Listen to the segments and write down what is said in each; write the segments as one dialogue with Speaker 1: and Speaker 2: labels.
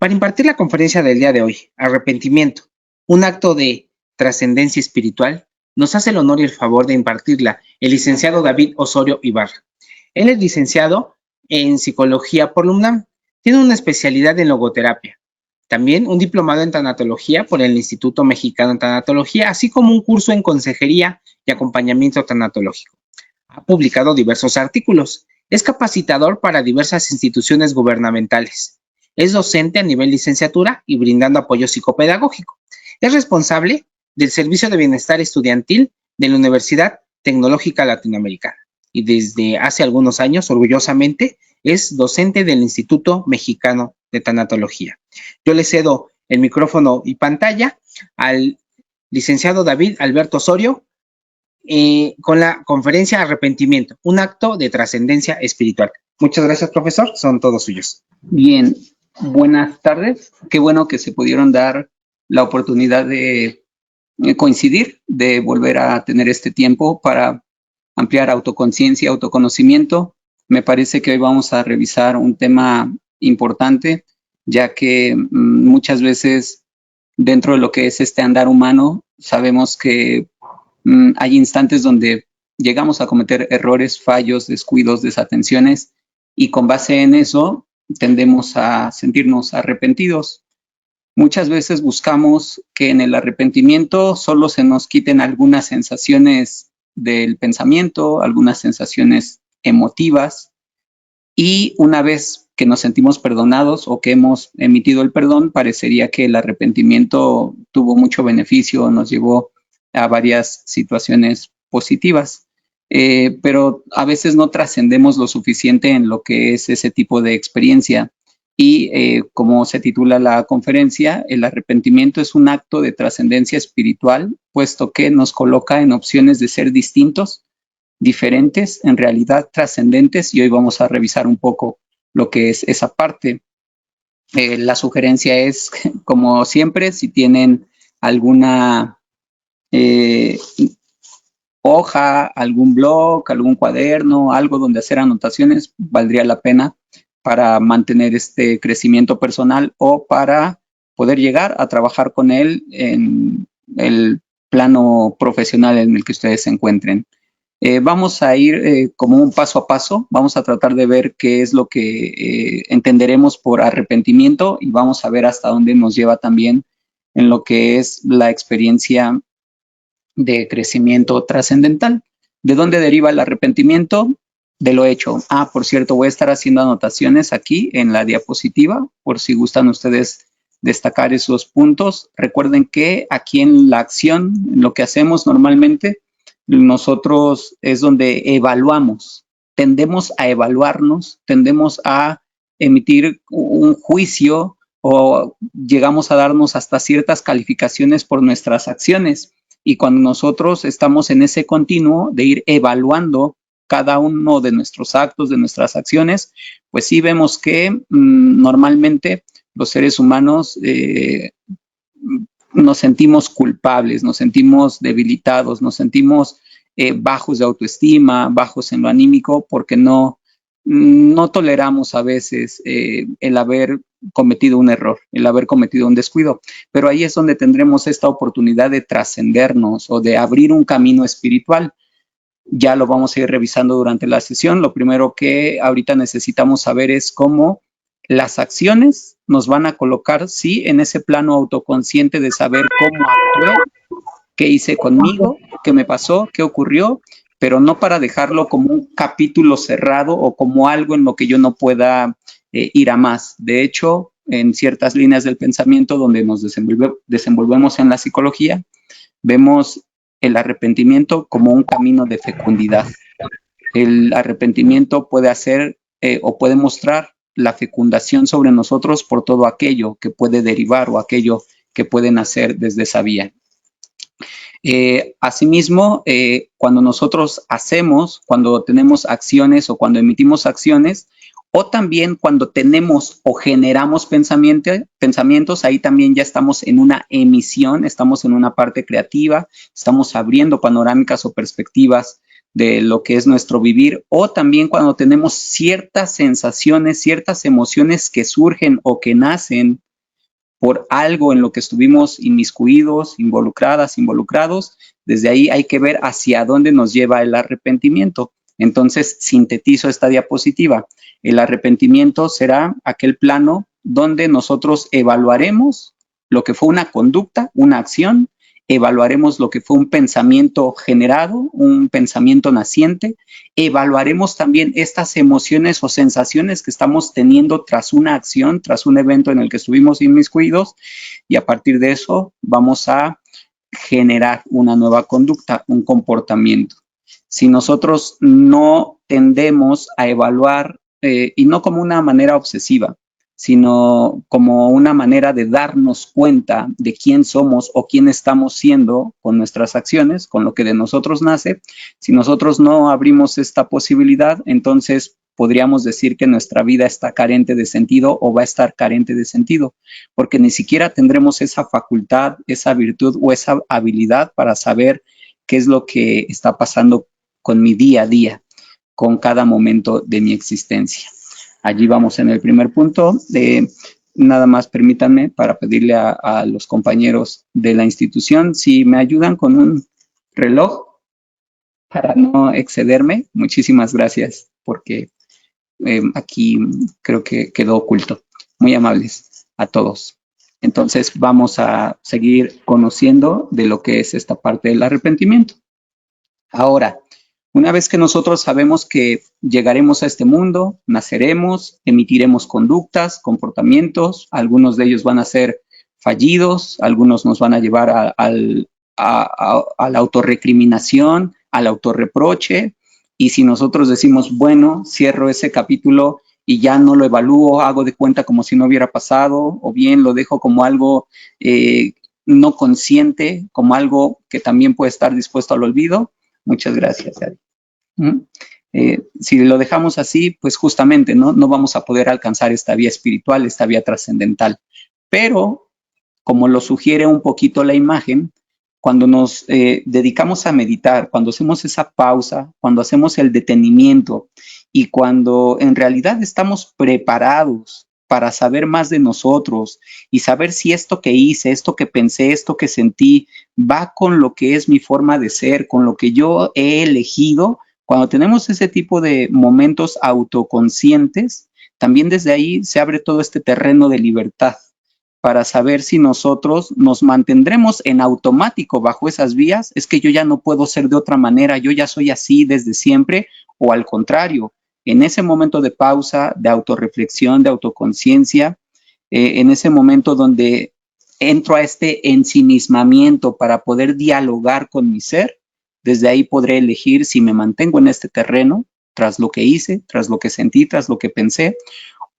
Speaker 1: Para impartir la conferencia del día de hoy, Arrepentimiento, un acto de trascendencia espiritual, nos hace el honor y el favor de impartirla el licenciado David Osorio Ibarra. Él es licenciado en Psicología por la UNAM, tiene una especialidad en logoterapia, también un diplomado en tanatología por el Instituto Mexicano de Tanatología, así como un curso en consejería y acompañamiento tanatológico. Ha publicado diversos artículos, es capacitador para diversas instituciones gubernamentales. Es docente a nivel licenciatura y brindando apoyo psicopedagógico. Es responsable del Servicio de Bienestar Estudiantil de la Universidad Tecnológica Latinoamericana y desde hace algunos años, orgullosamente, es docente del Instituto Mexicano de Tanatología. Yo le cedo el micrófono y pantalla al licenciado David Alberto Osorio con la conferencia Arrepentimiento, un acto de trascendencia espiritual. Muchas gracias, profesor, son todos suyos.
Speaker 2: Bien, buenas tardes. Qué bueno que se pudieron dar la oportunidad de coincidir, de volver a tener este tiempo para ampliar autoconciencia, autoconocimiento. Me parece que hoy vamos a revisar un tema importante, ya que muchas veces dentro de lo que es este andar humano, sabemos que hay instantes donde llegamos a cometer errores, fallos, descuidos, desatenciones, y con base en eso tendemos a sentirnos arrepentidos. Muchas veces buscamos que en el arrepentimiento solo se nos quiten algunas sensaciones del pensamiento, algunas sensaciones emotivas, y una vez que nos sentimos perdonados o que hemos emitido el perdón, parecería que el arrepentimiento tuvo mucho beneficio, nos llevó a varias situaciones positivas, pero a veces no trascendemos lo suficiente en lo que es ese tipo de experiencia. Y como se titula la conferencia, el arrepentimiento es un acto de trascendencia espiritual, puesto que nos coloca en opciones de ser distintos, diferentes, en realidad trascendentes, y hoy vamos a revisar un poco lo que es esa parte. La sugerencia es, como siempre, si tienen alguna hoja, algún blog, algún cuaderno, algo donde hacer anotaciones, valdría la pena para mantener este crecimiento personal o para poder llegar a trabajar con él en el plano profesional en el que ustedes se encuentren. Vamos a ir como un paso a paso, vamos a tratar de ver qué es lo que entenderemos por arrepentimiento y vamos a ver hasta dónde nos lleva también en lo que es la experiencia de crecimiento trascendental. ¿De dónde deriva el arrepentimiento? De lo hecho. Por cierto, voy a estar haciendo anotaciones aquí en la diapositiva, por si gustan ustedes destacar esos puntos. Recuerden que aquí en la acción, en lo que hacemos normalmente, nosotros es donde evaluamos, tendemos a evaluarnos, tendemos a emitir un juicio o llegamos a darnos hasta ciertas calificaciones por nuestras acciones. Y cuando nosotros estamos en ese continuo de ir evaluando cada uno de nuestros actos, de nuestras acciones, pues sí vemos que normalmente los seres humanos nos sentimos culpables, nos sentimos debilitados, nos sentimos bajos de autoestima, bajos en lo anímico, porque no toleramos a veces el haber cometido un error, el haber cometido un descuido. Pero ahí es donde tendremos esta oportunidad de trascendernos o de abrir un camino espiritual. Ya lo vamos a ir revisando durante la sesión. Lo primero que ahorita necesitamos saber es cómo las acciones nos van a colocar, sí, en ese plano autoconsciente de saber cómo actué, qué hice conmigo, qué me pasó, qué ocurrió, pero no para dejarlo como un capítulo cerrado o como algo en lo que yo no pueda ir a más. De hecho, en ciertas líneas del pensamiento donde nos desenvolvemos en la psicología, vemos el arrepentimiento como un camino de fecundidad. El arrepentimiento puede hacer o puede mostrar la fecundación sobre nosotros por todo aquello que puede derivar o aquello que puede nacer desde esa vía. Asimismo, cuando nosotros hacemos, cuando tenemos acciones o cuando emitimos acciones, o también cuando tenemos o generamos pensamientos, ahí también ya estamos en una emisión, estamos en una parte creativa, estamos abriendo panorámicas o perspectivas de lo que es nuestro vivir, o también cuando tenemos ciertas sensaciones, ciertas emociones que surgen o que nacen por algo en lo que estuvimos inmiscuidos, involucrados, desde ahí hay que ver hacia dónde nos lleva el arrepentimiento. Entonces, sintetizo esta diapositiva. El arrepentimiento será aquel plano donde nosotros evaluaremos lo que fue una conducta, una acción, evaluaremos lo que fue un pensamiento generado, un pensamiento naciente, evaluaremos también estas emociones o sensaciones que estamos teniendo tras una acción, tras un evento en el que estuvimos inmiscuidos, y a partir de eso vamos a generar una nueva conducta, un comportamiento. Si nosotros no tendemos a evaluar, y no como una manera obsesiva, sino como una manera de darnos cuenta de quién somos o quién estamos siendo con nuestras acciones, con lo que de nosotros nace. Si nosotros no abrimos esta posibilidad, entonces podríamos decir que nuestra vida está carente de sentido o va a estar carente de sentido, porque ni siquiera tendremos esa facultad, esa virtud o esa habilidad para saber qué es lo que está pasando con mi día a día, con cada momento de mi existencia. Allí vamos en el primer punto. Nada más permítanme para pedirle a los compañeros de la institución si me ayudan con un reloj para no excederme. Muchísimas gracias, porque aquí creo que quedó oculto. Muy amables a todos. Entonces vamos a seguir conociendo de lo que es esta parte del arrepentimiento. Ahora, una vez que nosotros sabemos que llegaremos a este mundo, naceremos, emitiremos conductas, comportamientos, algunos de ellos van a ser fallidos, algunos nos van a llevar a la autorrecriminación, al autorreproche, y si nosotros decimos, bueno, cierro ese capítulo y ya no lo evalúo, hago de cuenta como si no hubiera pasado, o bien lo dejo como algo no consciente, como algo que también puede estar dispuesto al olvido. Muchas gracias, Ari. Si lo dejamos así, pues justamente no vamos a poder alcanzar esta vía espiritual, esta vía trascendental. Pero, como lo sugiere un poquito la imagen, cuando nos dedicamos a meditar, cuando hacemos esa pausa, cuando hacemos el detenimiento y cuando en realidad estamos preparados para saber más de nosotros y saber si esto que hice, esto que pensé, esto que sentí, va con lo que es mi forma de ser, con lo que yo he elegido. Cuando tenemos ese tipo de momentos autoconscientes, también desde ahí se abre todo este terreno de libertad para saber si nosotros nos mantendremos en automático bajo esas vías. Es que yo ya no puedo ser de otra manera, yo ya soy así desde siempre, o al contrario, en ese momento de pausa, de autorreflexión, de autoconciencia, en ese momento donde entro a este ensimismamiento para poder dialogar con mi ser, desde ahí podré elegir si me mantengo en este terreno, tras lo que hice, tras lo que sentí, tras lo que pensé,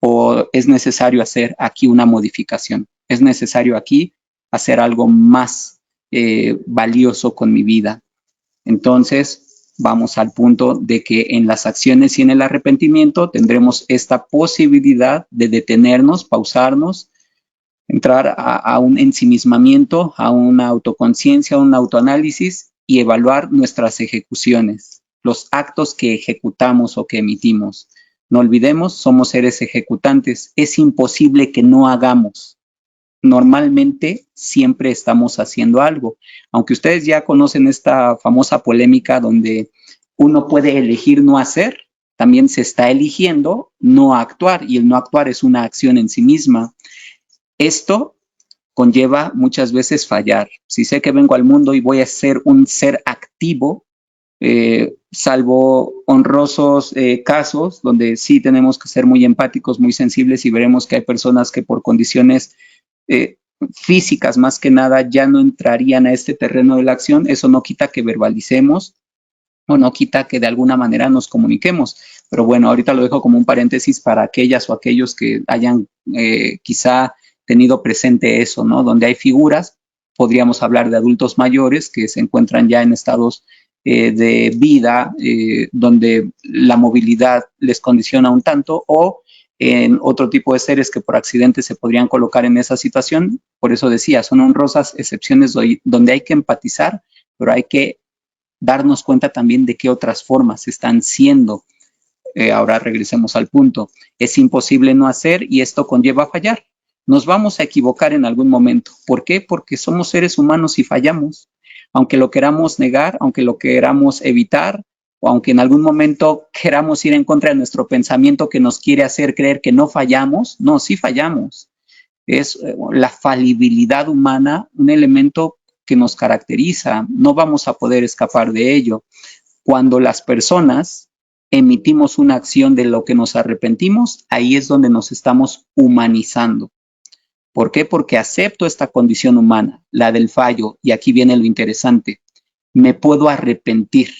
Speaker 2: o es necesario hacer aquí una modificación. Es necesario aquí hacer algo más valioso con mi vida. Entonces, vamos al punto de que en las acciones y en el arrepentimiento tendremos esta posibilidad de detenernos, pausarnos, entrar a un ensimismamiento, a una autoconciencia, a un autoanálisis y evaluar nuestras ejecuciones, los actos que ejecutamos o que emitimos. No olvidemos, somos seres ejecutantes. Es imposible que no hagamos. Normalmente siempre estamos haciendo algo. Aunque ustedes ya conocen esta famosa polémica donde uno puede elegir no hacer, también se está eligiendo no actuar, y el no actuar es una acción en sí misma. Esto conlleva muchas veces fallar. Si sé que vengo al mundo y voy a ser un ser activo, salvo honrosos casos donde sí tenemos que ser muy empáticos, muy sensibles, y veremos que hay personas que por condiciones físicas más que nada ya no entrarían a este terreno de la acción. Eso no quita que verbalicemos o no quita que de alguna manera nos comuniquemos. Pero bueno, ahorita lo dejo como un paréntesis para aquellas o aquellos que hayan quizá tenido presente eso, ¿no? Donde hay figuras, podríamos hablar de adultos mayores que se encuentran ya en estados de vida donde la movilidad les condiciona un tanto, o en otro tipo de seres que por accidente se podrían colocar en esa situación. Por eso decía, son honrosas excepciones donde hay que empatizar, pero hay que darnos cuenta también de qué otras formas están siendo. Ahora regresemos al punto. Es imposible no hacer y esto conlleva a fallar. Nos vamos a equivocar en algún momento. ¿Por qué? Porque somos seres humanos y fallamos. Aunque lo queramos negar, aunque lo queramos evitar, o aunque en algún momento queramos ir en contra de nuestro pensamiento que nos quiere hacer creer que no fallamos, no, sí fallamos. Es la falibilidad humana un elemento que nos caracteriza. No vamos a poder escapar de ello. Cuando las personas emitimos una acción de lo que nos arrepentimos, ahí es donde nos estamos humanizando. ¿Por qué? Porque acepto esta condición humana, la del fallo, y aquí viene lo interesante. Me puedo arrepentir.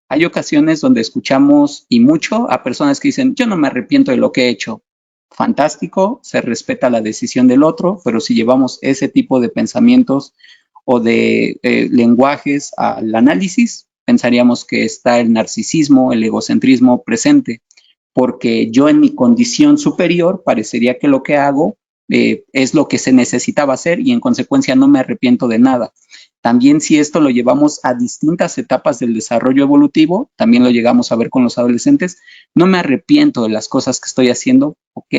Speaker 2: Hay ocasiones donde escuchamos y mucho a personas que dicen, yo no me arrepiento de lo que he hecho. Fantástico, se respeta la decisión del otro, pero si llevamos ese tipo de pensamientos o de lenguajes al análisis, pensaríamos que está el narcisismo, el egocentrismo presente, porque yo en mi condición superior parecería que lo que hago es lo que se necesitaba hacer y en consecuencia no me arrepiento de nada. También si esto lo llevamos a distintas etapas del desarrollo evolutivo, también lo llegamos a ver con los adolescentes, no me arrepiento de las cosas que estoy haciendo, ok,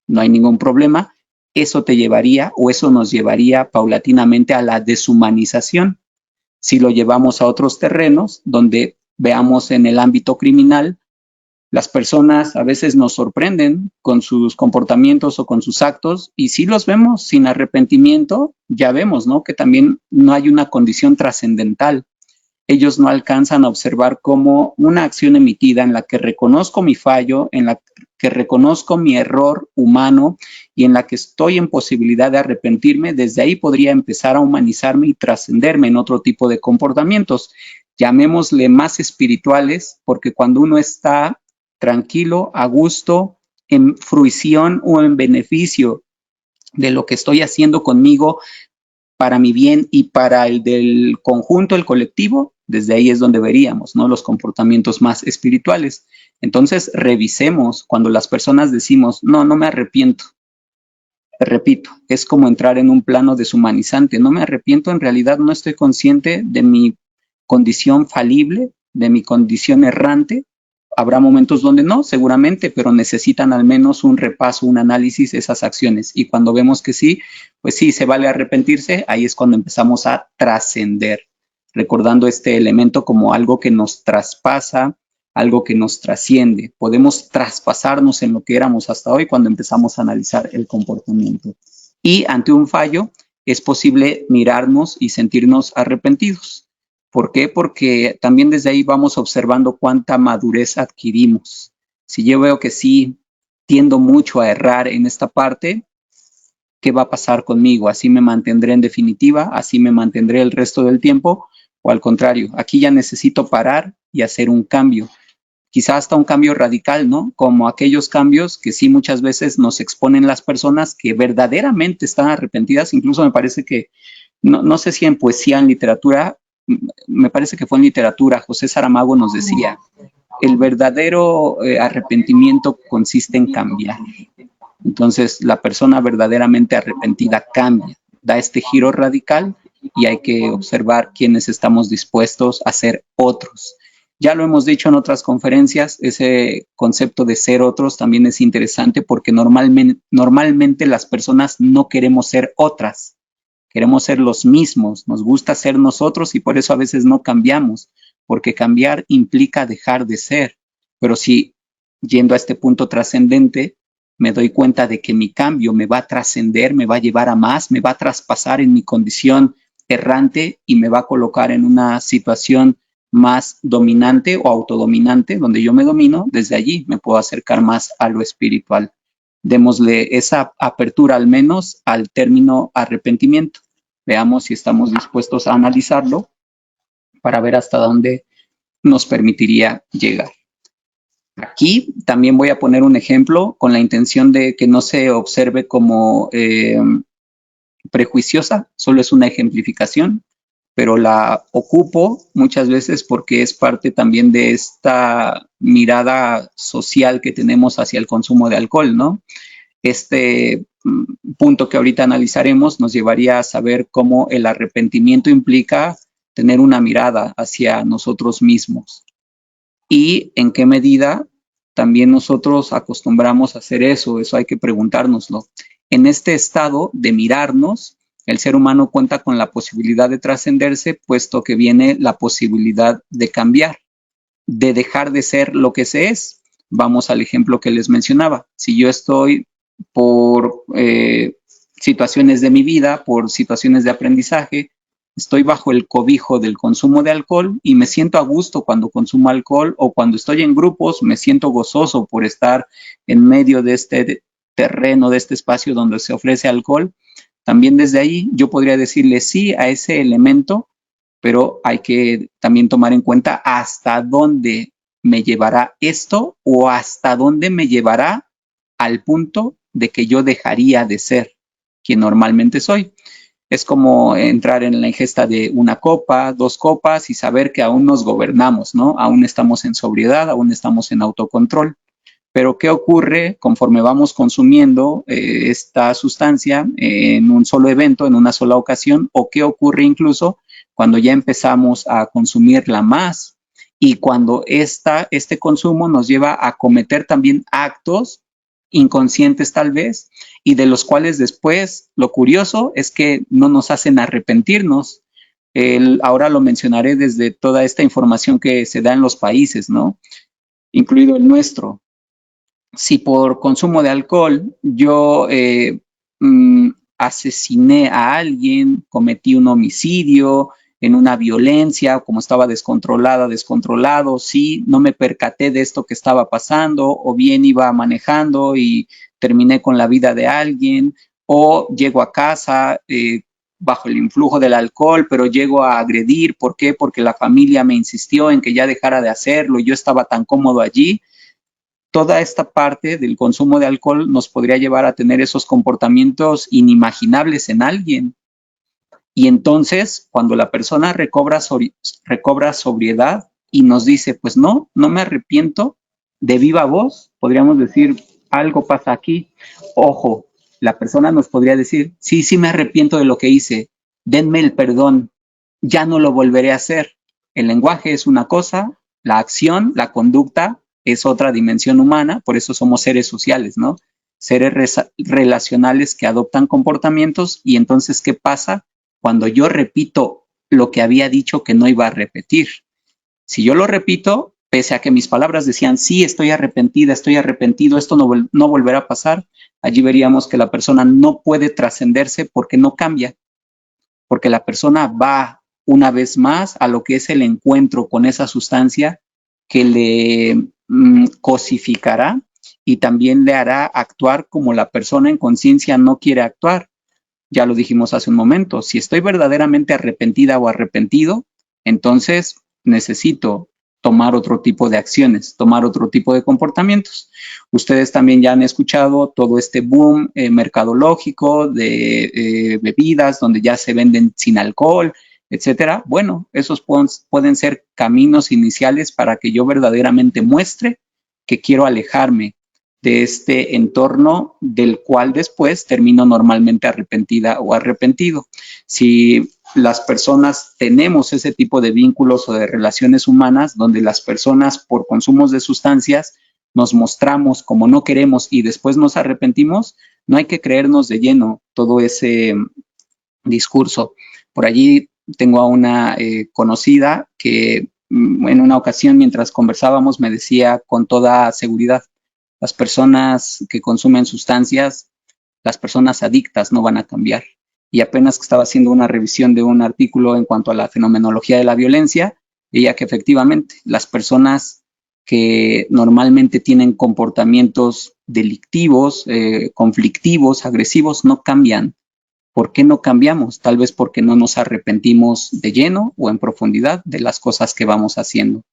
Speaker 2: no hay ningún problema, eso te llevaría o eso nos llevaría paulatinamente a la deshumanización. Si lo llevamos a otros terrenos donde veamos en el ámbito criminal, las personas a veces nos sorprenden con sus comportamientos o con sus actos y si los vemos sin arrepentimiento, ya vemos, ¿no? Que también no hay una condición trascendental. Ellos no alcanzan a observar cómo una acción emitida en la que reconozco mi fallo, en la que reconozco mi error humano y en la que estoy en posibilidad de arrepentirme, desde ahí podría empezar a humanizarme y trascenderme en otro tipo de comportamientos. Llamémosle más espirituales, porque cuando uno está tranquilo, a gusto, en fruición o en beneficio de lo que estoy haciendo conmigo para mi bien y para el del conjunto, el colectivo, desde ahí es donde veríamos, ¿no? Los comportamientos más espirituales. Entonces, revisemos cuando las personas decimos, no, no me arrepiento. Repito, es como entrar en un plano deshumanizante. No me arrepiento, en realidad no estoy consciente de mi condición falible, de mi condición errante. Habrá momentos donde no, seguramente, pero necesitan al menos un repaso, un análisis de esas acciones. Y cuando vemos que sí, pues sí, se vale arrepentirse, ahí es cuando empezamos a trascender, recordando este elemento como algo que nos traspasa, algo que nos trasciende. Podemos traspasarnos en lo que éramos hasta hoy cuando empezamos a analizar el comportamiento. Y ante un fallo es posible mirarnos y sentirnos arrepentidos. ¿Por qué? Porque también desde ahí vamos observando cuánta madurez adquirimos. Si yo veo que sí tiendo mucho a errar en esta parte, ¿qué va a pasar conmigo? ¿Así me mantendré en definitiva? ¿Así me mantendré el resto del tiempo? O al contrario, aquí ya necesito parar y hacer un cambio. Quizás hasta un cambio radical, ¿no? Como aquellos cambios que sí muchas veces nos exponen las personas que verdaderamente están arrepentidas. Incluso me parece que, no sé si en poesía, en literatura, me parece que fue en literatura, José Saramago nos decía, el verdadero arrepentimiento consiste en cambiar. Entonces, la persona verdaderamente arrepentida cambia, da este giro radical y hay que observar quiénes estamos dispuestos a ser otros. Ya lo hemos dicho en otras conferencias, ese concepto de ser otros también es interesante porque normalmente las personas no queremos ser otras, queremos ser los mismos, nos gusta ser nosotros y por eso a veces no cambiamos, porque cambiar implica dejar de ser. Pero si, yendo a este punto trascendente, me doy cuenta de que mi cambio me va a trascender, me va a llevar a más, me va a traspasar en mi condición errante y me va a colocar en una situación más dominante o autodominante, donde yo me domino, desde allí me puedo acercar más a lo espiritual. Démosle esa apertura al menos al término arrepentimiento. Veamos si estamos dispuestos a analizarlo para ver hasta dónde nos permitiría llegar. Aquí también voy a poner un ejemplo con la intención de que no se observe como prejuiciosa, solo es una ejemplificación, pero la ocupo muchas veces porque es parte también de esta mirada social que tenemos hacia el consumo de alcohol, ¿no? Este punto que ahorita analizaremos nos llevaría a saber cómo el arrepentimiento implica tener una mirada hacia nosotros mismos y en qué medida también nosotros acostumbramos a hacer eso hay que preguntárnoslo. en este estado de mirarnos, el ser humano cuenta con la posibilidad de trascenderse, puesto que viene la posibilidad de cambiar, de dejar de ser lo que se es. Vamos al ejemplo que les mencionaba. Si yo estoy por situaciones de mi vida, por situaciones de aprendizaje, estoy bajo el cobijo del consumo de alcohol y me siento a gusto cuando consumo alcohol, o cuando estoy en grupos me siento gozoso por estar en medio de este terreno, de este espacio donde se ofrece alcohol. También desde ahí yo podría decirle sí a ese elemento, pero hay que también tomar en cuenta hasta dónde me llevará esto, o hasta dónde me llevará al punto de que yo dejaría de ser quien normalmente soy. Es como entrar en la ingesta de una copa, 2 copas, y saber que aún nos gobernamos, ¿no? Aún estamos en sobriedad, aún estamos en autocontrol. Pero ¿qué ocurre conforme vamos consumiendo esta sustancia en un solo evento, en una sola ocasión? ¿O qué ocurre incluso cuando ya empezamos a consumirla más? Y cuando este consumo nos lleva a cometer también actos inconscientes tal vez, y de los cuales después lo curioso es que no nos hacen arrepentirnos. Ahora lo mencionaré desde toda esta información que se da en los países, ¿no? Incluido el nuestro. Si por consumo de alcohol yo asesiné a alguien, cometí un homicidio, en una violencia, como estaba descontrolado, sí, no me percaté de esto que estaba pasando, o bien iba manejando y terminé con la vida de alguien, o llego a casa bajo el influjo del alcohol, pero llego a agredir. ¿Por qué? Porque la familia me insistió en que ya dejara de hacerlo y yo estaba tan cómodo allí. Toda esta parte del consumo de alcohol nos podría llevar a tener esos comportamientos inimaginables en alguien. Y entonces, cuando la persona recobra sobriedad y nos dice, pues no me arrepiento, de viva voz, podríamos decir, algo pasa aquí. Ojo, la persona nos podría decir, sí me arrepiento de lo que hice, denme el perdón, ya no lo volveré a hacer. El lenguaje es una cosa, la acción, la conducta es otra dimensión humana, por eso somos seres sociales, ¿no? Seres relacionales que adoptan comportamientos. Y entonces, ¿qué pasa cuando yo repito lo que había dicho que no iba a repetir? Si yo lo repito, pese a que mis palabras decían, sí, estoy arrepentida, estoy arrepentido, esto no volverá a pasar, allí veríamos que la persona no puede trascenderse porque no cambia, porque la persona va una vez más a lo que es el encuentro con esa sustancia que le cosificará y también le hará actuar como la persona en conciencia no quiere actuar. Ya lo dijimos hace un momento, si estoy verdaderamente arrepentida o arrepentido, entonces necesito tomar otro tipo de acciones, tomar otro tipo de comportamientos. Ustedes también ya han escuchado todo este boom mercadológico de bebidas donde ya se venden sin alcohol, etcétera. Bueno, esos pueden ser caminos iniciales para que yo verdaderamente muestre que quiero alejarme de este entorno del cual después termino normalmente arrepentida o arrepentido. Si las personas tenemos ese tipo de vínculos o de relaciones humanas donde las personas por consumos de sustancias nos mostramos como no queremos y después nos arrepentimos, no hay que creernos de lleno todo ese discurso. Por allí tengo a una conocida que en una ocasión mientras conversábamos me decía con toda seguridad, las personas que consumen sustancias, las personas adictas no van a cambiar. Y apenas que estaba haciendo una revisión de un artículo en cuanto a la fenomenología de la violencia, veía que efectivamente las personas que normalmente tienen comportamientos delictivos, conflictivos, agresivos, no cambian. ¿Por qué no cambiamos? Tal vez porque no nos arrepentimos de lleno o en profundidad de las cosas que vamos haciendo.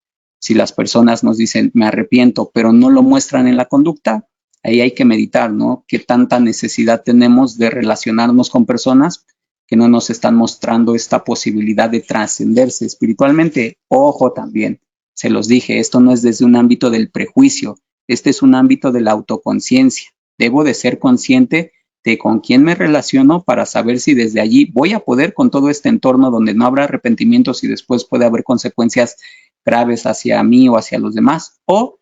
Speaker 2: Si las personas nos dicen, me arrepiento, pero no lo muestran en la conducta, ahí hay que meditar, ¿no? ¿Qué tanta necesidad tenemos de relacionarnos con personas que no nos están mostrando esta posibilidad de trascenderse espiritualmente? Ojo también, se los dije, esto no es desde un ámbito del prejuicio, este es un ámbito de la autoconciencia. Debo de ser consciente de con quién me relaciono para saber si desde allí voy a poder con todo este entorno donde no habrá arrepentimientos y después puede haber consecuencias graves hacia mí o hacia los demás, o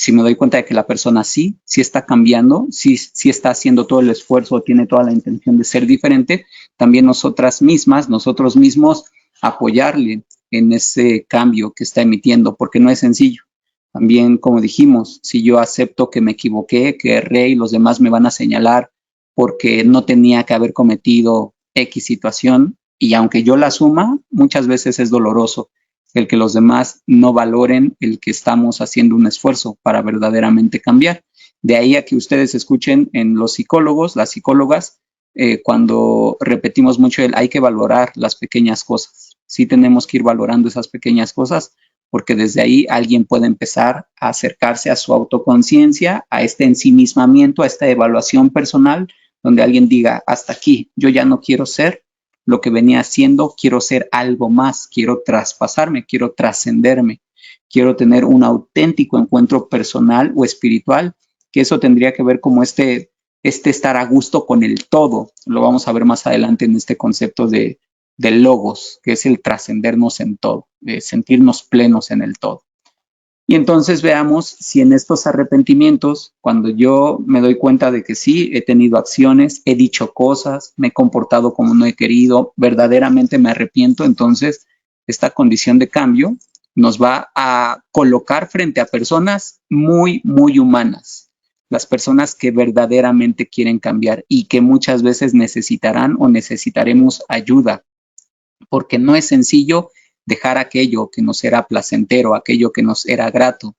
Speaker 2: Si me doy cuenta de que la persona sí está cambiando, sí está haciendo todo el esfuerzo, tiene toda la intención de ser diferente, también nosotros mismos, apoyarle en ese cambio que está emitiendo, porque no es sencillo. También, como dijimos, si yo acepto que me equivoqué, que erré y los demás me van a señalar porque no tenía que haber cometido X situación, y aunque yo la asuma, muchas veces es doloroso el que los demás no valoren el que estamos haciendo un esfuerzo para verdaderamente cambiar. De ahí a que ustedes escuchen en los psicólogos, las psicólogas, cuando repetimos mucho el hay que valorar las pequeñas cosas. Sí tenemos que ir valorando esas pequeñas cosas, porque desde ahí alguien puede empezar a acercarse a su autoconciencia, a este ensimismamiento, a esta evaluación personal, donde alguien diga, hasta aquí, yo ya no quiero ser lo que venía haciendo, quiero ser algo más, quiero traspasarme, quiero trascenderme, quiero tener un auténtico encuentro personal o espiritual, que eso tendría que ver como este estar a gusto con el todo. Lo vamos a ver más adelante en este concepto de logos, que es el trascendernos en todo, de sentirnos plenos en el todo. Y entonces veamos si en estos arrepentimientos, cuando yo me doy cuenta de que sí, he tenido acciones, he dicho cosas, me he comportado como no he querido, verdaderamente me arrepiento, entonces esta condición de cambio nos va a colocar frente a personas muy, muy humanas, las personas que verdaderamente quieren cambiar y que muchas veces necesitarán o necesitaremos ayuda, porque no es sencillo dejar aquello que nos era placentero, aquello que nos era grato.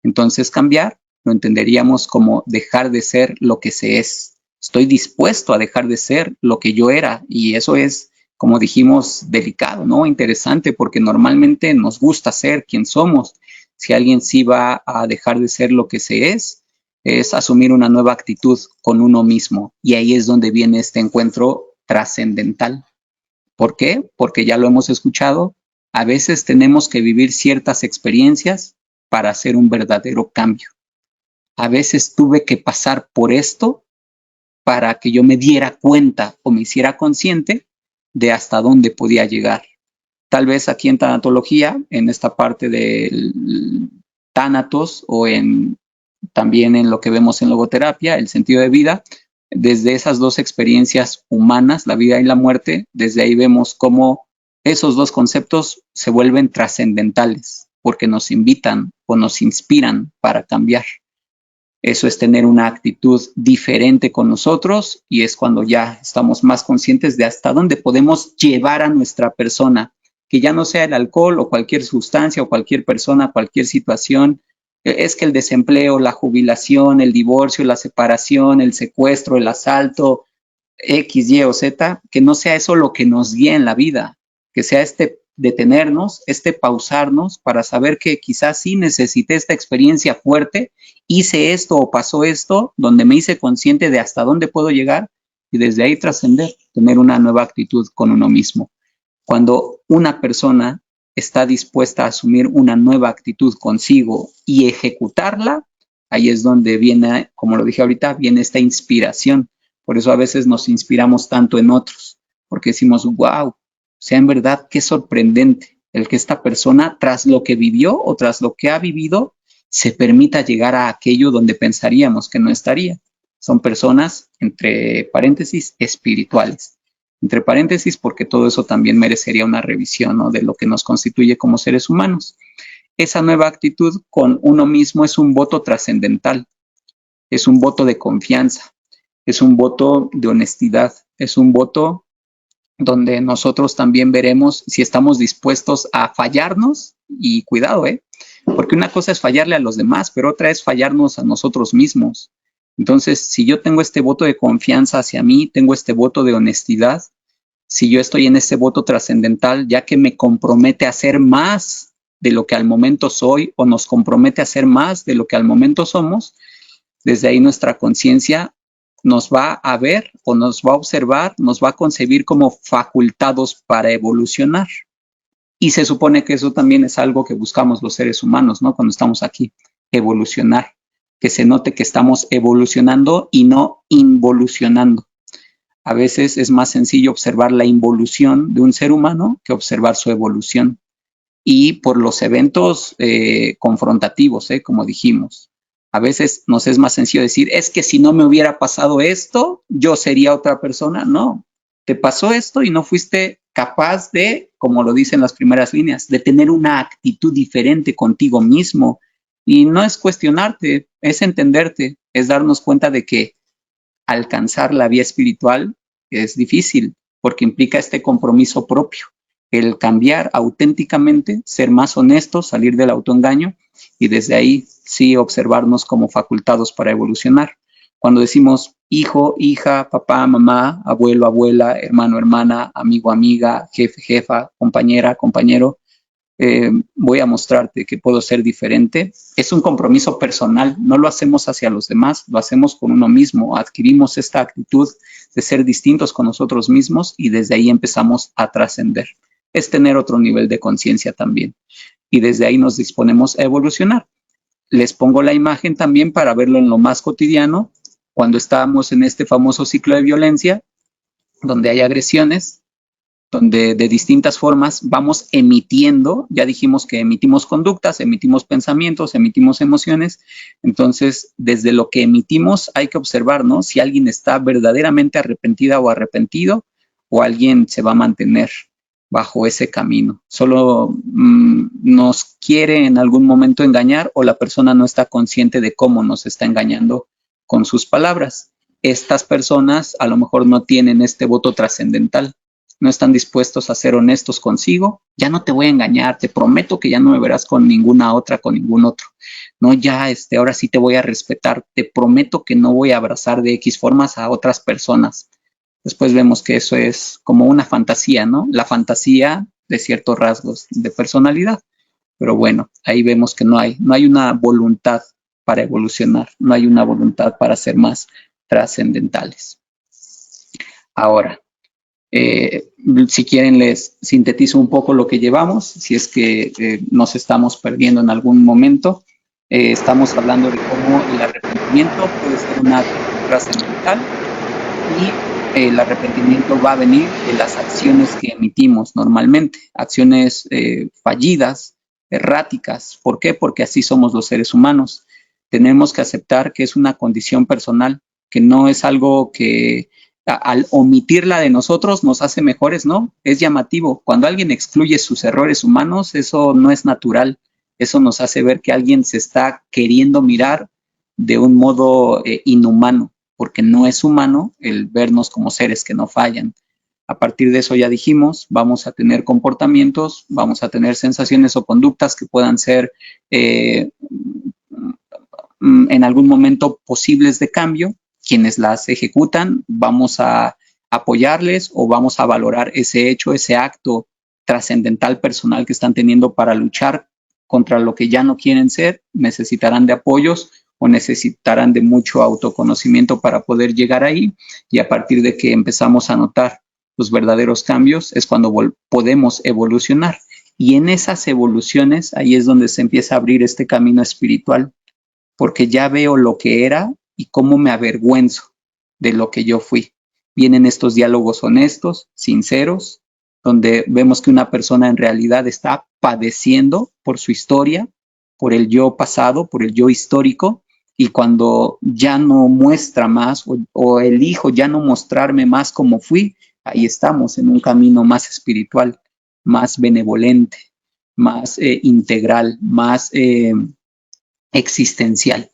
Speaker 2: Entonces cambiar lo entenderíamos como dejar de ser lo que se es. Estoy dispuesto a dejar de ser lo que yo era, y eso es, como dijimos, delicado, ¿no? Interesante, porque normalmente nos gusta ser quien somos. Si alguien sí va a dejar de ser lo que se es asumir una nueva actitud con uno mismo, y ahí es donde viene este encuentro trascendental. ¿Por qué? Porque ya lo hemos escuchado, a veces tenemos que vivir ciertas experiencias para hacer un verdadero cambio. A veces tuve que pasar por esto para que yo me diera cuenta o me hiciera consciente de hasta dónde podía llegar. Tal vez aquí en tanatología, en esta parte del tánatos o también en lo que vemos en logoterapia, el sentido de vida, desde esas dos experiencias humanas, la vida y la muerte, desde ahí vemos cómo esos dos conceptos se vuelven trascendentales, porque nos invitan o nos inspiran para cambiar. Eso es tener una actitud diferente con nosotros, y es cuando ya estamos más conscientes de hasta dónde podemos llevar a nuestra persona, que ya no sea el alcohol o cualquier sustancia o cualquier persona, cualquier situación. Es que el desempleo, la jubilación, el divorcio, la separación, el secuestro, el asalto, X, Y o Z, que no sea eso lo que nos guíe en la vida, que sea este detenernos, este pausarnos para saber que quizás sí necesité esta experiencia fuerte, hice esto o pasó esto, donde me hice consciente de hasta dónde puedo llegar, y desde ahí trascender, tener una nueva actitud con uno mismo. Cuando una persona está dispuesta a asumir una nueva actitud consigo y ejecutarla, ahí es donde viene, como lo dije ahorita, viene esta inspiración. Por eso a veces nos inspiramos tanto en otros, porque decimos, wow, o sea, en verdad, qué sorprendente el que esta persona, tras lo que vivió o tras lo que ha vivido, se permita llegar a aquello donde pensaríamos que no estaría. Son personas, entre paréntesis, espirituales. Entre paréntesis, porque todo eso también merecería una revisión, ¿no?, de lo que nos constituye como seres humanos. Esa nueva actitud con uno mismo es un voto trascendental, es un voto de confianza, es un voto de honestidad, es un voto donde nosotros también veremos si estamos dispuestos a fallarnos, y cuidado, porque una cosa es fallarle a los demás, pero otra es fallarnos a nosotros mismos. Entonces, si yo tengo este voto de confianza hacia mí, tengo este voto de honestidad, si yo estoy en ese voto trascendental, ya que me compromete a hacer más de lo que al momento soy, o nos compromete a hacer más de lo que al momento somos, desde ahí nuestra conciencia nos va a ver o nos va a observar, nos va a concebir como facultados para evolucionar. Y se supone que eso también es algo que buscamos los seres humanos, ¿no?, cuando estamos aquí, evolucionar, que se note que estamos evolucionando y no involucionando. A veces es más sencillo observar la involución de un ser humano que observar su evolución. Y por los eventos confrontativos, como dijimos, A veces nos es más sencillo decir, es que si no me hubiera pasado esto, yo sería otra persona. No, te pasó esto y no fuiste capaz de, como lo dicen las primeras líneas, de tener una actitud diferente contigo mismo. Y no es cuestionarte, es entenderte, es darnos cuenta de que alcanzar la vía espiritual es difícil porque implica este compromiso propio, el cambiar auténticamente, ser más honestos, salir del autoengaño y desde ahí sí observarnos como facultados para evolucionar. Cuando decimos hijo, hija, papá, mamá, abuelo, abuela, hermano, hermana, amigo, amiga, jefe, jefa, compañera, compañero, voy a mostrarte que puedo ser diferente. Es un compromiso personal, no lo hacemos hacia los demás, lo hacemos con uno mismo, adquirimos esta actitud de ser distintos con nosotros mismos y desde ahí empezamos a trascender. Es tener otro nivel de conciencia también y desde ahí nos disponemos a evolucionar. Les pongo la imagen también para verlo en lo más cotidiano, cuando estábamos en este famoso ciclo de violencia, donde hay agresiones, donde de distintas formas vamos emitiendo, ya dijimos que emitimos conductas, emitimos pensamientos, emitimos emociones, entonces desde lo que emitimos hay que observar, ¿no? Si alguien está verdaderamente arrepentida o arrepentido o alguien se va a mantener bajo ese camino. Solo nos quiere en algún momento engañar o la persona no está consciente de cómo nos está engañando con sus palabras. Estas personas a lo mejor no tienen este voto trascendental, no están dispuestos a ser honestos consigo. Ya no te voy a engañar, te prometo que ya no me verás con ninguna otra, con ningún otro. No, ya ahora sí te voy a respetar, te prometo que no voy a abrazar de X formas a otras personas. Después vemos que eso es como una fantasía, ¿no? La fantasía de ciertos rasgos de personalidad. Pero bueno, ahí vemos que no hay una voluntad para evolucionar, no hay una voluntad para ser más trascendentales. Ahora, si quieren les sintetizo un poco lo que llevamos, si es que nos estamos perdiendo en algún momento. Estamos hablando de cómo el arrepentimiento puede ser una actitud trascendental y el arrepentimiento va a venir de las acciones que emitimos normalmente, acciones fallidas, erráticas. ¿Por qué? Porque así somos los seres humanos. Tenemos que aceptar que es una condición personal, que no es algo que al omitirla de nosotros nos hace mejores, ¿no? Es llamativo. Cuando alguien excluye sus errores humanos, eso no es natural. Eso nos hace ver que alguien se está queriendo mirar de un modo inhumano, porque no es humano el vernos como seres que no fallan. A partir de eso ya dijimos, vamos a tener comportamientos, vamos a tener sensaciones o conductas que puedan ser en algún momento posibles de cambio. Quienes las ejecutan, vamos a apoyarles o vamos a valorar ese hecho, ese acto trascendental personal que están teniendo para luchar contra lo que ya no quieren ser. Necesitarán de apoyos o necesitarán de mucho autoconocimiento para poder llegar ahí, y a partir de que empezamos a notar los verdaderos cambios es cuando podemos evolucionar, y en esas evoluciones ahí es donde se empieza a abrir este camino espiritual, porque ya veo lo que era y cómo me avergüenzo de lo que yo fui. Vienen estos diálogos honestos, sinceros, donde vemos que una persona en realidad está padeciendo por su historia, por el yo pasado, por el yo histórico, y cuando ya no muestra más o elijo ya no mostrarme más como fui, ahí estamos en un camino más espiritual, más benevolente, más integral, más existencial.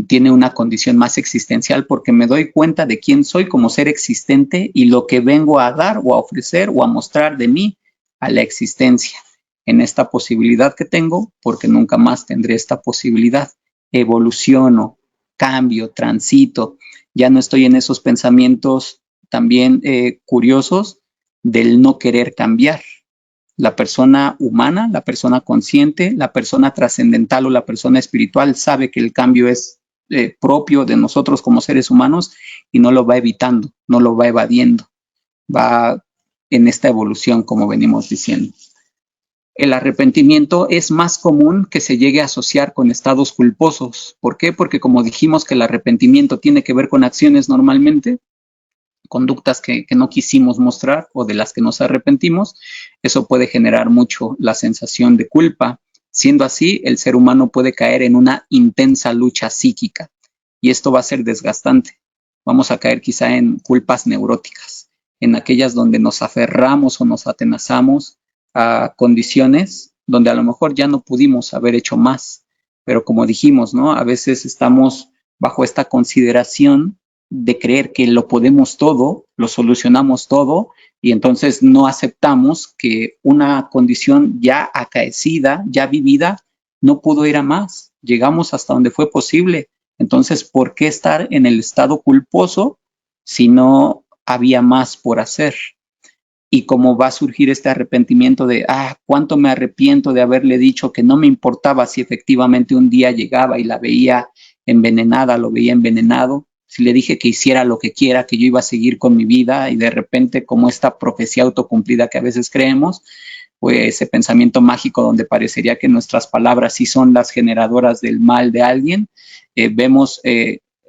Speaker 2: Tiene una condición más existencial porque me doy cuenta de quién soy como ser existente y lo que vengo a dar o a ofrecer o a mostrar de mí a la existencia en esta posibilidad que tengo, porque nunca más tendré esta posibilidad. Evoluciono, cambio, transito, ya no estoy en esos pensamientos también curiosos del no querer cambiar. La persona humana, la persona consciente, la persona trascendental o la persona espiritual sabe que el cambio es propio de nosotros como seres humanos y no lo va evitando, no lo va evadiendo, va en esta evolución como venimos diciendo. El arrepentimiento es más común que se llegue a asociar con estados culposos. ¿Por qué? Porque como dijimos que el arrepentimiento tiene que ver con acciones normalmente, conductas que no quisimos mostrar o de las que nos arrepentimos, eso puede generar mucho la sensación de culpa, Siendo así, el ser humano puede caer en una intensa lucha psíquica y esto va a ser desgastante. Vamos a caer quizá en culpas neuróticas, en aquellas donde nos aferramos o nos atenazamos a condiciones donde a lo mejor ya no pudimos haber hecho más. Pero como dijimos, ¿no? A veces estamos bajo esta consideración de creer que lo podemos todo, lo solucionamos todo, y entonces no aceptamos que una condición ya acaecida, ya vivida, no pudo ir a más. Llegamos hasta donde fue posible. Entonces, ¿por qué estar en el estado culposo si no había más por hacer? Y cómo va a surgir este arrepentimiento de, cuánto me arrepiento de haberle dicho que no me importaba si efectivamente un día llegaba y la veía envenenada, lo veía envenenado, si le dije que hiciera lo que quiera, que yo iba a seguir con mi vida y de repente como esta profecía autocumplida que a veces creemos, pues ese pensamiento mágico donde parecería que nuestras palabras sí son las generadoras del mal de alguien, vemos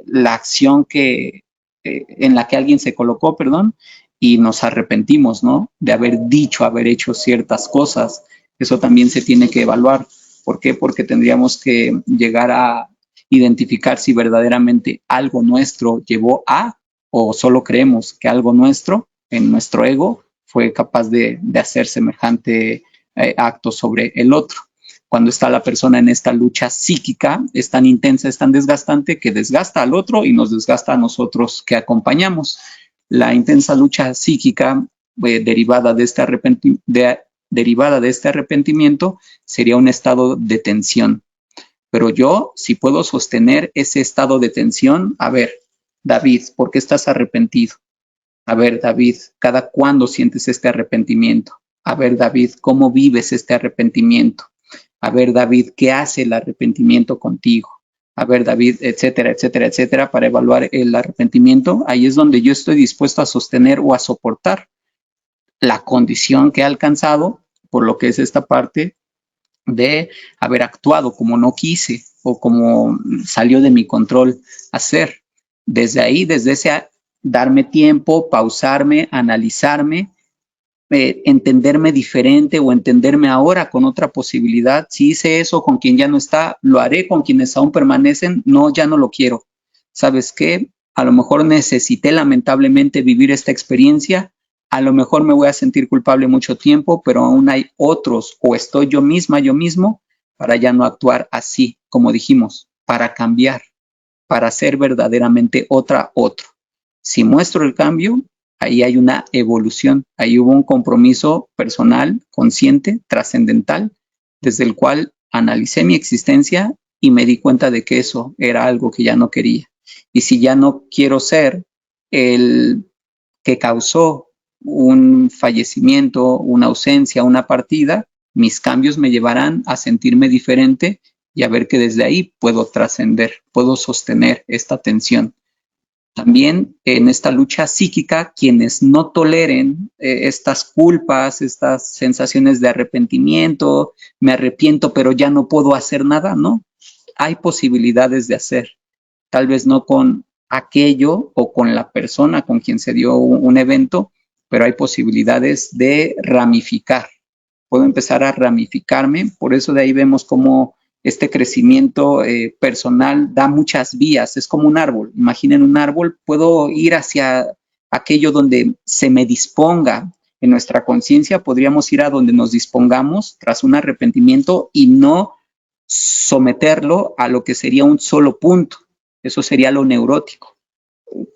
Speaker 2: la acción en la que alguien se colocó, perdón, y nos arrepentimos, ¿no? De haber dicho, haber hecho ciertas cosas. Eso también se tiene que evaluar. ¿Por qué? Porque tendríamos que llegar a identificar si verdaderamente algo nuestro llevó a, o solo creemos que algo nuestro, en nuestro ego, fue capaz de hacer semejante acto sobre el otro. Cuando está la persona en esta lucha psíquica, es tan intensa, es tan desgastante que desgasta al otro y nos desgasta a nosotros que acompañamos. La intensa lucha psíquica derivada de este arrepentimiento sería un estado de tensión. Pero yo, si puedo sostener ese estado de tensión, a ver, David, ¿por qué estás arrepentido? A ver, David, ¿cada cuándo sientes este arrepentimiento? A ver, David, ¿cómo vives este arrepentimiento? A ver, David, ¿qué hace el arrepentimiento contigo? A ver, David, etcétera, etcétera, etcétera, para evaluar el arrepentimiento. Ahí es donde yo estoy dispuesto a sostener o a soportar la condición que he alcanzado, por lo que es esta parte de haber actuado como no quise o como salió de mi control hacer. Desde ahí, desde ese darme tiempo, pausarme, analizarme, entenderme diferente o entenderme ahora con otra posibilidad. Si hice eso con quien ya no está, lo haré con quienes aún permanecen. No, ya no lo quiero. ¿Sabes qué? A lo mejor necesité lamentablemente vivir esta experiencia. A lo mejor me voy a sentir culpable mucho tiempo, pero aún hay otros o estoy yo misma, yo mismo, para ya no actuar así, como dijimos, para cambiar, para ser verdaderamente otro. Si muestro el cambio, ahí hay una evolución, ahí hubo un compromiso personal, consciente, trascendental, desde el cual analicé mi existencia y me di cuenta de que eso era algo que ya no quería. Y si ya no quiero ser el que causó un fallecimiento, una ausencia, una partida, mis cambios me llevarán a sentirme diferente y a ver que desde ahí puedo trascender, puedo sostener esta tensión. También en esta lucha psíquica, quienes no toleren estas culpas, estas sensaciones de arrepentimiento, me arrepiento pero ya no puedo hacer nada, ¿no? Hay posibilidades de hacer, tal vez no con aquello o con la persona con quien se dio un evento, pero hay posibilidades de ramificar. Puedo empezar a ramificarme, por eso de ahí vemos cómo este crecimiento personal da muchas vías, es como un árbol. Imaginen un árbol, puedo ir hacia aquello donde se me disponga. En nuestra conciencia podríamos ir a donde nos dispongamos tras un arrepentimiento y no someterlo a lo que sería un solo punto. Eso sería lo neurótico.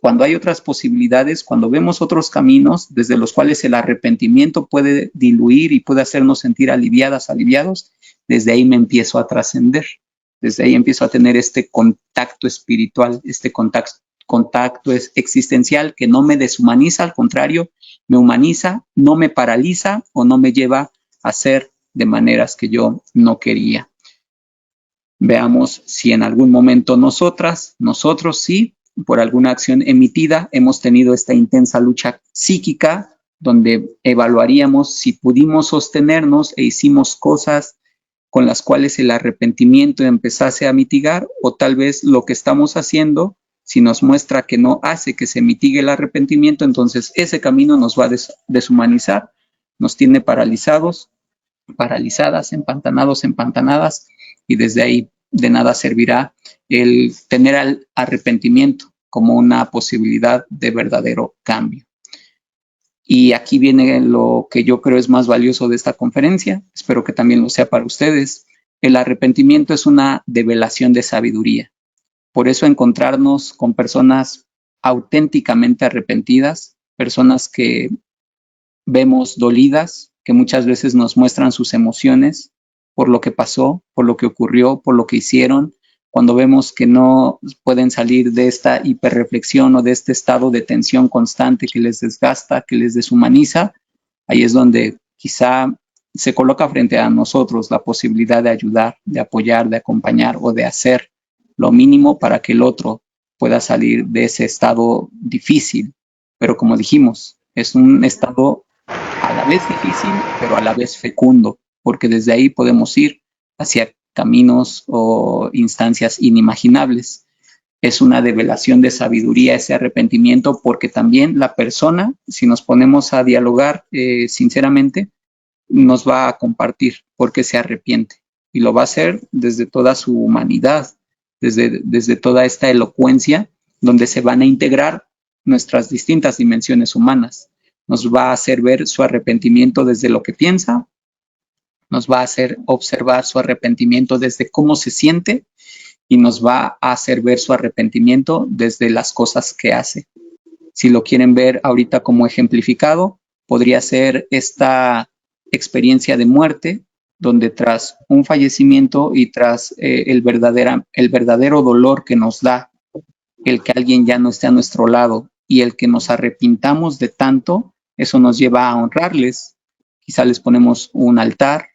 Speaker 2: Cuando hay otras posibilidades, cuando vemos otros caminos desde los cuales el arrepentimiento puede diluir y puede hacernos sentir aliviadas, aliviados, desde ahí me empiezo a trascender. Desde ahí empiezo a tener este contacto espiritual, este contacto existencial que no me deshumaniza, al contrario, me humaniza, no me paraliza o no me lleva a ser de maneras que yo no quería. Veamos si en algún momento nosotros sí, por alguna acción emitida, hemos tenido esta intensa lucha psíquica donde evaluaríamos si pudimos sostenernos e hicimos cosas con las cuales el arrepentimiento empezase a mitigar, o tal vez lo que estamos haciendo, si nos muestra que no hace que se mitigue el arrepentimiento, entonces ese camino nos va a deshumanizar, nos tiene paralizados paralizadas, empantanados, empantanadas, y desde ahí de nada servirá el tener al arrepentimiento como una posibilidad de verdadero cambio. Y aquí viene lo que yo creo es más valioso de esta conferencia, espero que también lo sea para ustedes. El arrepentimiento es una develación de sabiduría. Por eso encontrarnos con personas auténticamente arrepentidas, personas que vemos dolidas, que muchas veces nos muestran sus emociones por lo que pasó, por lo que ocurrió, por lo que hicieron. Cuando vemos que no pueden salir de esta hiperreflexión o de este estado de tensión constante que les desgasta, que les deshumaniza, ahí es donde quizá se coloca frente a nosotros la posibilidad de ayudar, de apoyar, de acompañar o de hacer lo mínimo para que el otro pueda salir de ese estado difícil. Pero como dijimos, es un estado a la vez difícil, pero a la vez fecundo, porque desde ahí podemos ir hacia caminos o instancias inimaginables. Es una develación de sabiduría ese arrepentimiento, porque también la persona, si nos ponemos a dialogar sinceramente, nos va a compartir por qué se arrepiente, y lo va a hacer desde toda su humanidad, desde toda esta elocuencia, donde se van a integrar nuestras distintas dimensiones humanas. Nos va a hacer ver su arrepentimiento desde lo que piensa, nos va a hacer observar su arrepentimiento desde cómo se siente, y nos va a hacer ver su arrepentimiento desde las cosas que hace. Si lo quieren ver ahorita como ejemplificado, podría ser esta experiencia de muerte, donde tras un fallecimiento y tras el verdadero dolor que nos da el que alguien ya no esté a nuestro lado y el que nos arrepintamos de tanto, eso nos lleva a honrarles. Quizá les ponemos un altar,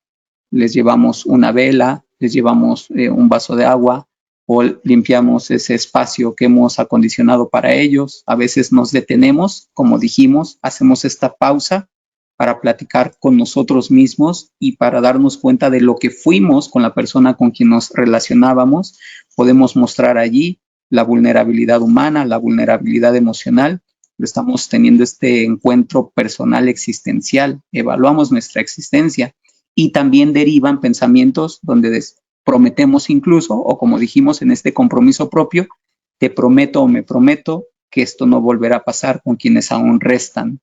Speaker 2: les llevamos una vela, les llevamos un vaso de agua, o limpiamos ese espacio que hemos acondicionado para ellos. A veces nos detenemos, como dijimos, hacemos esta pausa para platicar con nosotros mismos y para darnos cuenta de lo que fuimos con la persona con quien nos relacionábamos. Podemos mostrar allí la vulnerabilidad humana, la vulnerabilidad emocional. Estamos teniendo este encuentro personal existencial, evaluamos nuestra existencia, y también derivan pensamientos donde prometemos incluso, o como dijimos en este compromiso propio, te prometo o me prometo que esto no volverá a pasar con quienes aún restan.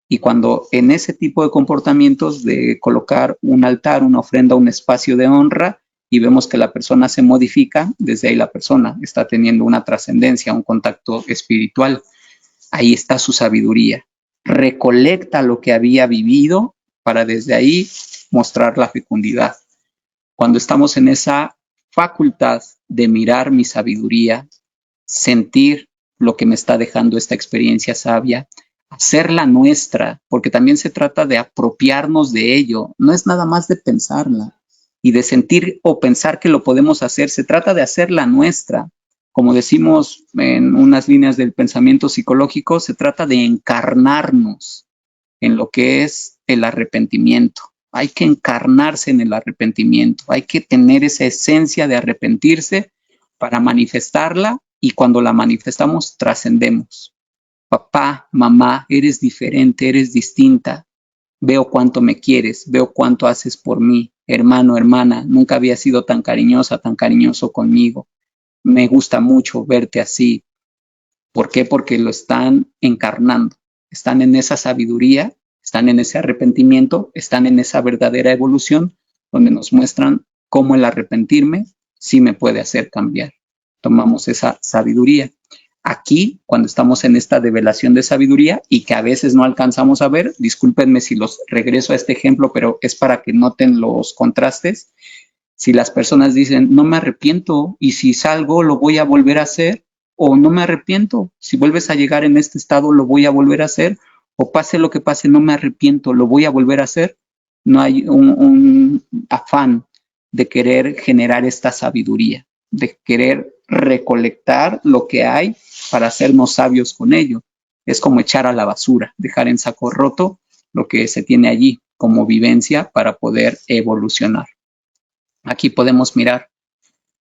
Speaker 2: Y cuando en ese tipo de comportamientos de colocar un altar, una ofrenda, un espacio de honra, y vemos que la persona se modifica, desde ahí la persona está teniendo una trascendencia, un contacto espiritual. Ahí está su sabiduría. Recolecta lo que había vivido para desde ahí mostrar la fecundidad. Cuando estamos en esa facultad de mirar mi sabiduría, sentir lo que me está dejando esta experiencia sabia, hacerla nuestra, porque también se trata de apropiarnos de ello, no es nada más de pensarla y de sentir o pensar que lo podemos hacer, se trata de hacerla nuestra. Como decimos en unas líneas del pensamiento psicológico, se trata de encarnarnos en lo que es el arrepentimiento. Hay que encarnarse en el arrepentimiento, hay que tener esa esencia de arrepentirse para manifestarla, y cuando la manifestamos trascendemos. Papá, mamá, eres diferente, eres distinta. Veo cuánto me quieres, veo cuánto haces por mí. Hermano, hermana, nunca había sido tan cariñosa, tan cariñoso conmigo. Me gusta mucho verte así. ¿Por qué? Porque lo están encarnando. Están en esa sabiduría, están en ese arrepentimiento, están en esa verdadera evolución, donde nos muestran cómo el arrepentirme sí me puede hacer cambiar. Tomamos esa sabiduría. Aquí, cuando estamos en esta develación de sabiduría y que a veces no alcanzamos a ver, discúlpenme si los regreso a este ejemplo, pero es para que noten los contrastes. Si las personas dicen, no me arrepiento, y si salgo lo voy a volver a hacer, o no me arrepiento, si vuelves a llegar en este estado lo voy a volver a hacer, o pase lo que pase, no me arrepiento, lo voy a volver a hacer. No hay un afán de querer generar esta sabiduría, de querer recolectar lo que hay para hacernos sabios con ello. Es como echar a la basura, dejar en saco roto lo que se tiene allí como vivencia para poder evolucionar. Aquí podemos mirar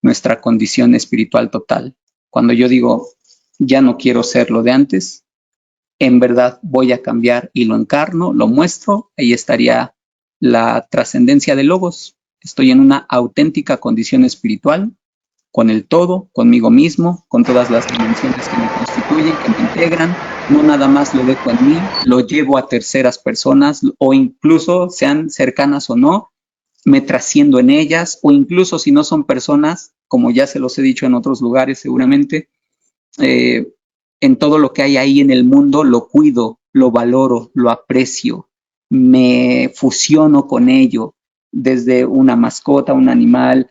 Speaker 2: nuestra condición espiritual total. Cuando yo digo, ya no quiero ser lo de antes, en verdad voy a cambiar y lo encarno, lo muestro, ahí estaría la trascendencia del logos. Estoy en una auténtica condición espiritual, con el todo, conmigo mismo, con todas las dimensiones que me constituyen, que me integran. No nada más lo dejo en mí, lo llevo a terceras personas o incluso sean cercanas o no, me trasciendo en ellas, o incluso si no son personas, como ya se los he dicho en otros lugares seguramente, en todo lo que hay ahí en el mundo lo cuido, lo valoro, lo aprecio, me fusiono con ello, desde una mascota, un animal,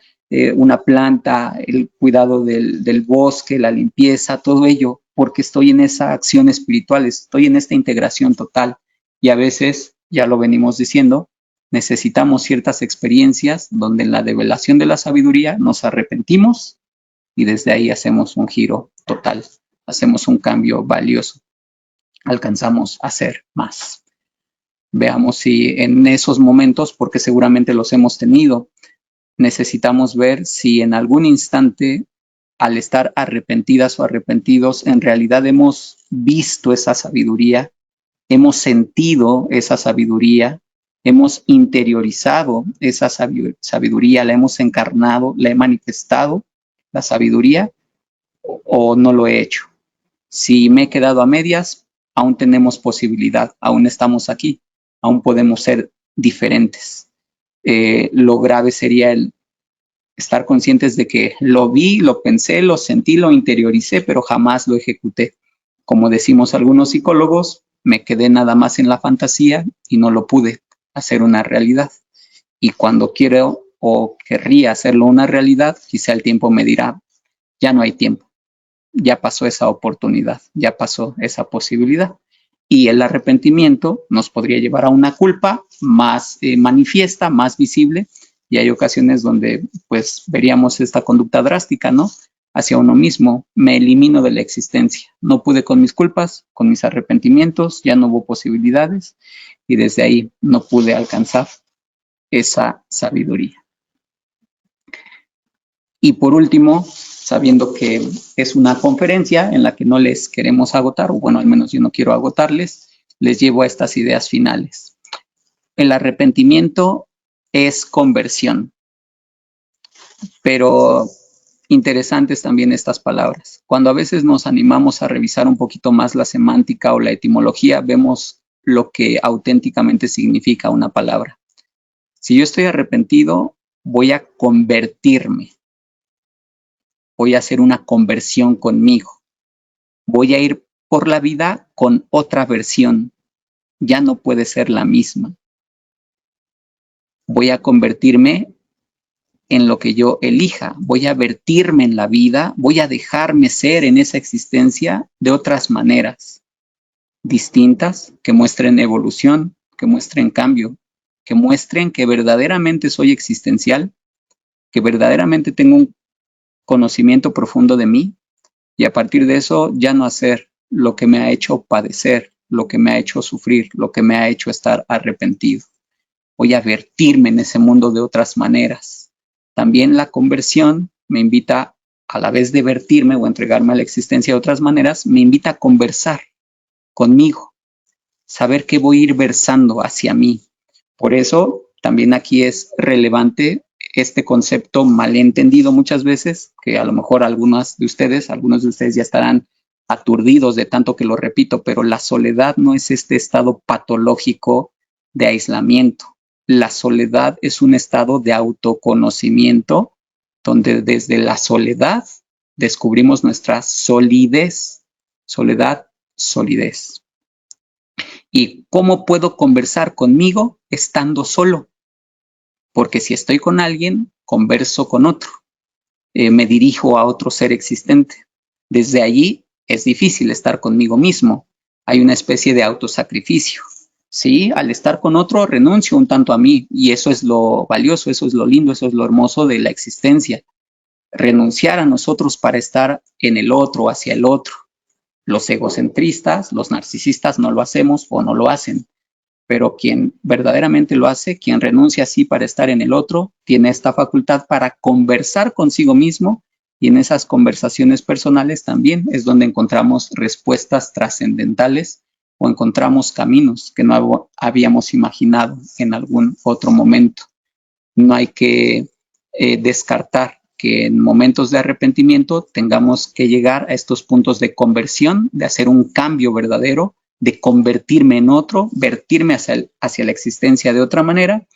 Speaker 2: una planta, el cuidado del bosque, la limpieza, todo ello, porque estoy en esa acción espiritual, estoy en esta integración total. Y a veces, ya lo venimos diciendo, necesitamos ciertas experiencias donde en la develación de la sabiduría nos arrepentimos y desde ahí hacemos un giro total, hacemos un cambio valioso, alcanzamos a ser más. Veamos si en esos momentos, porque seguramente los hemos tenido, necesitamos ver si en algún instante, al estar arrepentidas o arrepentidos, en realidad hemos visto esa sabiduría, hemos sentido esa sabiduría, hemos interiorizado esa sabiduría, la hemos encarnado, la he manifestado, la sabiduría, o no lo he hecho. Si me he quedado a medias, aún tenemos posibilidad, aún estamos aquí, aún podemos ser diferentes. Lo grave sería el estar conscientes de que lo vi, lo pensé, lo sentí, lo interioricé, pero jamás lo ejecuté. Como decimos algunos psicólogos, me quedé nada más en la fantasía y no lo pude hacer una realidad. Y cuando quiero o querría hacerlo una realidad, quizá el tiempo me dirá, ya no hay tiempo, ya pasó esa oportunidad, ya pasó esa posibilidad. Y el arrepentimiento nos podría llevar a una culpa más manifiesta, más visible, y hay ocasiones donde pues veríamos esta conducta drástica, ¿no? Hacia uno mismo, me elimino de la existencia, no pude con mis culpas, con mis arrepentimientos, ya no hubo posibilidades, y desde ahí no pude alcanzar esa sabiduría. Y por último, sabiendo que es una conferencia en la que no les queremos agotar, o bueno, al menos yo no quiero agotarles, les llevo a estas ideas finales. El arrepentimiento es conversión, pero interesantes también estas palabras. Cuando a veces nos animamos a revisar un poquito más la semántica o la etimología, vemos lo que auténticamente significa una palabra. Si yo estoy arrepentido, voy a convertirme. Voy a hacer una conversión conmigo. Voy a ir por la vida con otra versión. Ya no puede ser la misma. Voy a convertirme en lo que yo elija. Voy a vertirme en la vida. Voy a dejarme ser en esa existencia de otras maneras distintas, que muestren evolución, que muestren cambio, que muestren que verdaderamente soy existencial, que verdaderamente tengo un conocimiento profundo de mí, y a partir de eso ya no hacer lo que me ha hecho padecer, lo que me ha hecho sufrir, lo que me ha hecho estar arrepentido. Voy a vertirme en ese mundo de otras maneras. También la conversión me invita, a la vez de vertirme o entregarme a la existencia de otras maneras, me invita a conversar conmigo, saber qué voy a ir versando hacia mí. Por eso también aquí es relevante este concepto malentendido muchas veces, que a lo mejor algunos de ustedes ya estarán aturdidos de tanto que lo repito, pero la soledad no es este estado patológico de aislamiento. La soledad es un estado de autoconocimiento donde desde la soledad descubrimos nuestra solidez. Soledad, solidez. ¿Y cómo puedo conversar conmigo estando solo? Porque si estoy con alguien, converso con otro, me dirijo a otro ser existente. Desde allí es difícil estar conmigo mismo. Hay una especie de autosacrificio. Sí, al estar con otro renuncio un tanto a mí, y eso es lo valioso, eso es lo lindo, eso es lo hermoso de la existencia. Renunciar a nosotros para estar en el otro, hacia el otro. Los egocentristas, los narcisistas no lo hacemos o no lo hacen. Pero quien verdaderamente lo hace, quien renuncia así para estar en el otro, tiene esta facultad para conversar consigo mismo, y en esas conversaciones personales también es donde encontramos respuestas trascendentales o encontramos caminos que no habíamos imaginado en algún otro momento. No hay que descartar que en momentos de arrepentimiento tengamos que llegar a estos puntos de conversión, de hacer un cambio verdadero, de convertirme en otro, vertirme hacia la existencia de otra manera,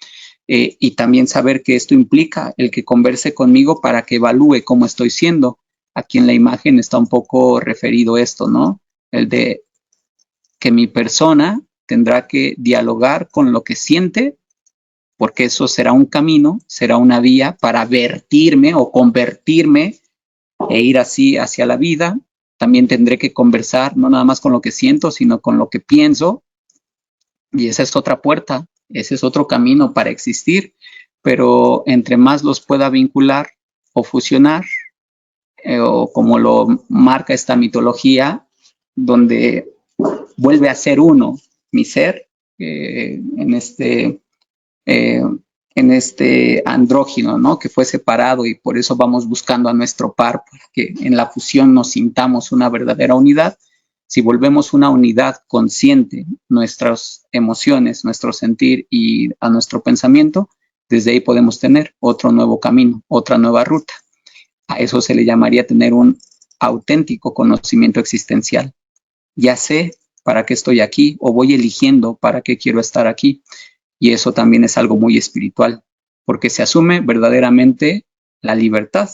Speaker 2: y también saber que esto implica el que converse conmigo para que evalúe cómo estoy siendo. Aquí en la imagen está un poco referido esto, ¿no? El de que mi persona tendrá que dialogar con lo que siente, porque eso será un camino, será una vía para vertirme o convertirme e ir así hacia la vida. También tendré que conversar no nada más con lo que siento, sino con lo que pienso. Y esa es otra puerta, ese es otro camino para existir. Pero entre más los pueda vincular o fusionar, o como lo marca esta mitología, donde vuelve a ser uno mi ser, en este andrógino, ¿no? Que fue separado, y por eso vamos buscando a nuestro par, para que en la fusión nos sintamos una verdadera unidad. Si volvemos una unidad consciente, nuestras emociones, nuestro sentir y a nuestro pensamiento, desde ahí podemos tener otro nuevo camino, otra nueva ruta. A eso se le llamaría tener un auténtico conocimiento existencial. Ya sé para qué estoy aquí, o voy eligiendo para qué quiero estar aquí. Y eso también es algo muy espiritual, porque se asume verdaderamente la libertad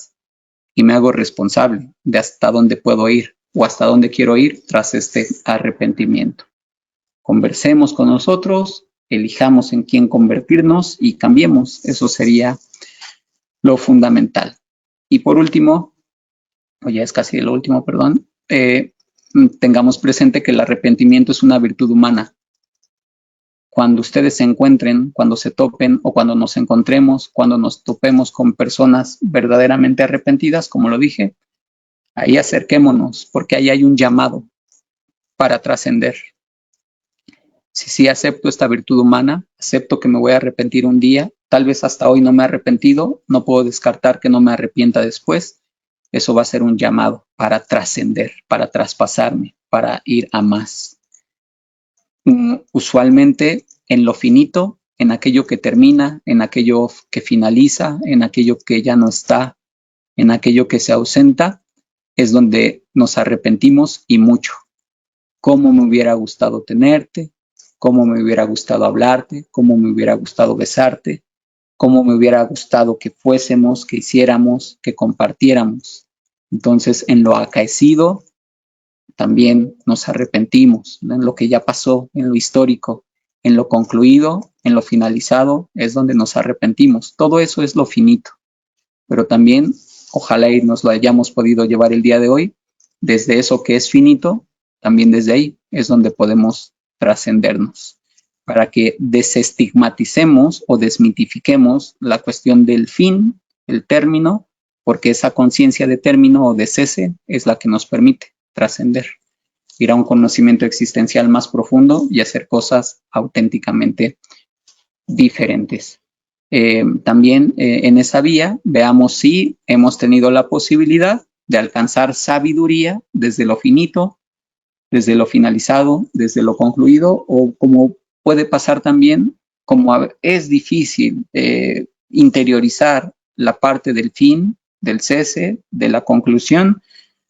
Speaker 2: y me hago responsable de hasta dónde puedo ir o hasta dónde quiero ir tras este arrepentimiento. Conversemos con nosotros, elijamos en quién convertirnos y cambiemos. Eso sería lo fundamental. Y por último, o ya es casi lo último, perdón, tengamos presente que el arrepentimiento es una virtud humana. Cuando ustedes se encuentren, cuando se topen o cuando nos encontremos, cuando nos topemos con personas verdaderamente arrepentidas, como lo dije, ahí acerquémonos, porque ahí hay un llamado para trascender. Si sí acepto esta virtud humana, acepto que me voy a arrepentir un día, tal vez hasta hoy no me he arrepentido, no puedo descartar que no me arrepienta después. Eso va a ser un llamado para trascender, para traspasarme, para ir a más. Usualmente en lo finito, en aquello que termina, en aquello que finaliza, en aquello que ya no está, en aquello que se ausenta, es donde nos arrepentimos, y mucho. Cómo me hubiera gustado tenerte, cómo me hubiera gustado hablarte, cómo me hubiera gustado besarte, cómo me hubiera gustado que fuésemos, que hiciéramos, que compartiéramos. Entonces, en lo acaecido, también nos arrepentimos, en lo que ya pasó, en lo histórico, en lo concluido, en lo finalizado, es donde nos arrepentimos. Todo eso es lo finito, pero también ojalá y nos lo hayamos podido llevar el día de hoy, desde eso que es finito, también desde ahí es donde podemos trascendernos, para que desestigmaticemos o desmitifiquemos la cuestión del fin, el término, porque esa conciencia de término o de cese es la que nos permite trascender, ir a un conocimiento existencial más profundo y hacer cosas auténticamente diferentes. También en esa vía veamos si hemos tenido la posibilidad de alcanzar sabiduría desde lo finito, desde lo finalizado, desde lo concluido, o como puede pasar también, como es difícil interiorizar la parte del fin, del cese, de la conclusión,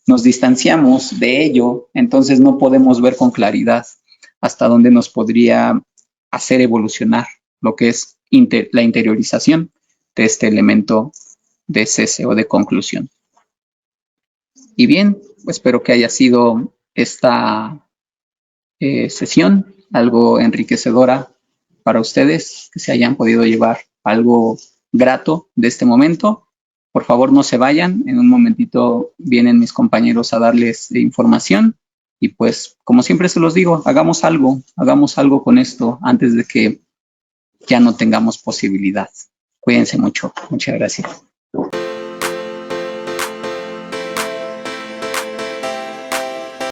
Speaker 2: nos distanciamos de ello, entonces no podemos ver con claridad hasta dónde nos podría hacer evolucionar lo que es la interiorización de este elemento de cese o de conclusión. Y bien, espero que haya sido esta sesión algo enriquecedora para ustedes, que se hayan podido llevar algo grato de este momento. Por favor, no se vayan, en un momentito vienen mis compañeros a darles información, y pues, como siempre se los digo, hagamos algo con esto antes de que ya no tengamos posibilidad. Cuídense mucho. Muchas gracias.